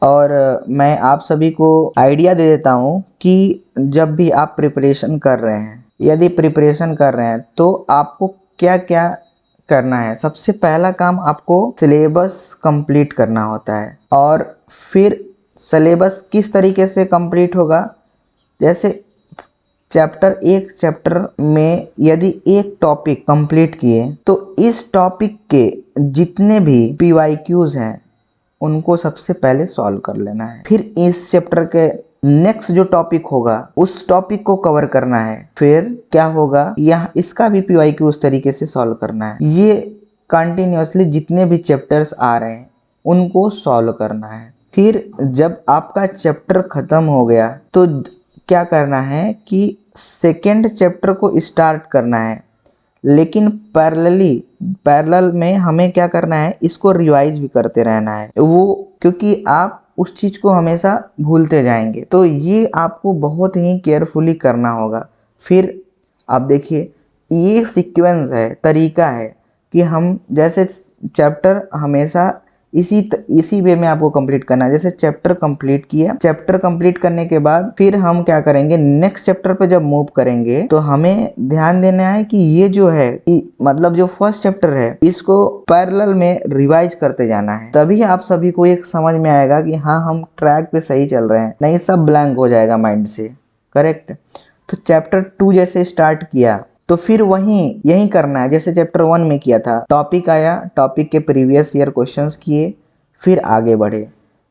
और मैं आप सभी को आइडिया दे देता हूँ कि जब भी आप प्रिपरेशन कर रहे हैं, यदि प्रिपरेशन कर रहे हैं तो आपको क्या क्या करना है। सबसे पहला काम आपको सिलेबस कंप्लीट करना होता है। और फिर सिलेबस किस तरीके से कंप्लीट होगा, जैसे चैप्टर में यदि एक टॉपिक कंप्लीट किए तो इस टॉपिक के जितने भी PYQs हैं उनको सबसे पहले सॉल्व कर लेना है। फिर इस चैप्टर के नेक्स्ट जो टॉपिक होगा उस टॉपिक को कवर करना है। फिर क्या होगा, यहाँ इसका भी PYQ उस तरीके से सॉल्व करना है। ये कंटिन्यूअसली जितने भी चैप्टर्स आ रहे हैं उनको सॉल्व करना है। फिर जब आपका चैप्टर खत्म हो गया तो क्या करना है कि सेकेंड चैप्टर को स्टार्ट करना है, लेकिन पैरेलल में हमें क्या करना है, इसको रिवाइज भी करते रहना है क्योंकि आप उस चीज़ को हमेशा भूलते जाएंगे, तो ये आपको बहुत ही केयरफुली करना होगा। फिर आप देखिए, ये सीक्वेंस है, तरीका है कि हम जैसे चैप्टर हमेशा इसी वे में आपको कंप्लीट करना है। जैसे चैप्टर कंप्लीट किया, चैप्टर कंप्लीट करने के बाद फिर हम क्या करेंगे, नेक्स्ट चैप्टर पे जब मूव करेंगे तो हमें ध्यान देना है कि ये जो है मतलब जो फर्स्ट चैप्टर है इसको पैरेलल में रिवाइज करते जाना है। तभी आप सभी को एक समझ में आएगा कि हाँ हम ट्रैक पे सही चल रहे हैं, नहीं सब ब्लैंक हो जाएगा माइंड से। करेक्ट। तो चैप्टर 2 जैसे स्टार्ट किया तो फिर यही करना है जैसे चैप्टर 1 में किया था। टॉपिक आया, टॉपिक के प्रीवियस ईयर क्वेश्चंस किए, फिर आगे बढ़े।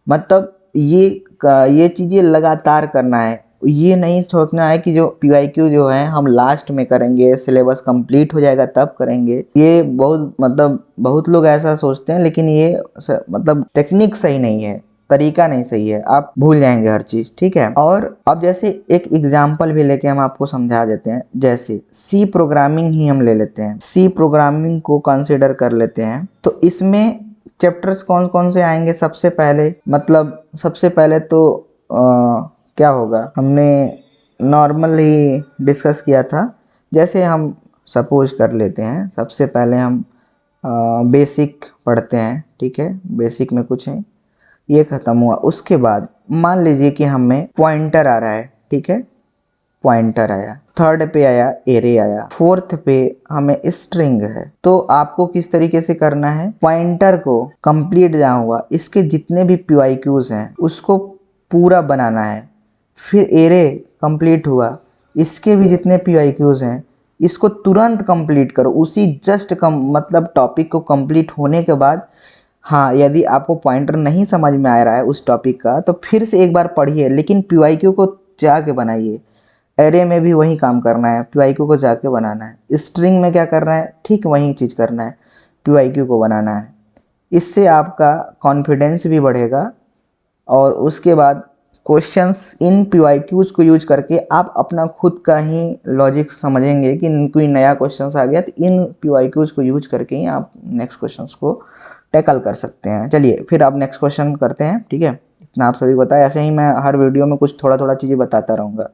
मतलब ये चीज़ें लगातार करना है। ये नहीं सोचना है कि जो PYQ जो है हम लास्ट में करेंगे, सिलेबस कंप्लीट हो जाएगा तब करेंगे। ये बहुत लोग ऐसा सोचते हैं, लेकिन ये मतलब टेक्निक सही नहीं है, तरीका नहीं सही है, आप भूल जाएंगे हर चीज़। ठीक है। और अब जैसे एक एग्जाम्पल भी लेके हम आपको समझा देते हैं। जैसे C प्रोग्रामिंग ही हम ले लेते हैं, C प्रोग्रामिंग को कंसिडर कर लेते हैं। तो इसमें चैप्टर्स कौन कौन से आएंगे, सबसे पहले तो क्या होगा, हमने नॉर्मल ही डिस्कस किया था। जैसे हम सपोज कर लेते हैं, सबसे पहले हम बेसिक पढ़ते हैं। ठीक है, बेसिक में कुछ है, ये खत्म हुआ। उसके बाद मान लीजिए कि हमें पॉइंटर आ रहा है। ठीक है, पॉइंटर आया, थर्ड पे आया एरे आया, फोर्थ पे हमें स्ट्रिंग है। तो आपको किस तरीके से करना है, पॉइंटर को कंप्लीट जहाँ हुआ इसके जितने भी PYQs हैं उसको पूरा बनाना है। फिर एरे कंप्लीट हुआ, इसके भी जितने PYQs हैं इसको तुरंत कंप्लीट करो, उसी मतलब टॉपिक को कंप्लीट होने के बाद। हाँ, यदि आपको पॉइंटर नहीं समझ में आ रहा है उस टॉपिक का तो फिर से एक बार पढ़िए, लेकिन PYQ को जाके बनाइए। एरे में भी वही काम करना है, PYQ को जाके बनाना है। स्ट्रिंग में क्या करना है, ठीक वही चीज़ करना है, PYQ को बनाना है। इससे आपका कॉन्फिडेंस भी बढ़ेगा और उसके बाद क्वेश्चंस इन PYQs को यूज करके आप अपना खुद का ही लॉजिक समझेंगे कि कोई नया क्वेश्चंस आ गया तो इन PYQs को यूज करके ही आप नेक्स्ट क्वेश्चंस को टैकल कर सकते हैं। चलिए फिर आप नेक्स्ट क्वेश्चन करते हैं। ठीक है, इतना आप सभी बताएं, ऐसे ही मैं हर वीडियो में कुछ थोड़ा थोड़ा चीज़ें बताता रहूँगा।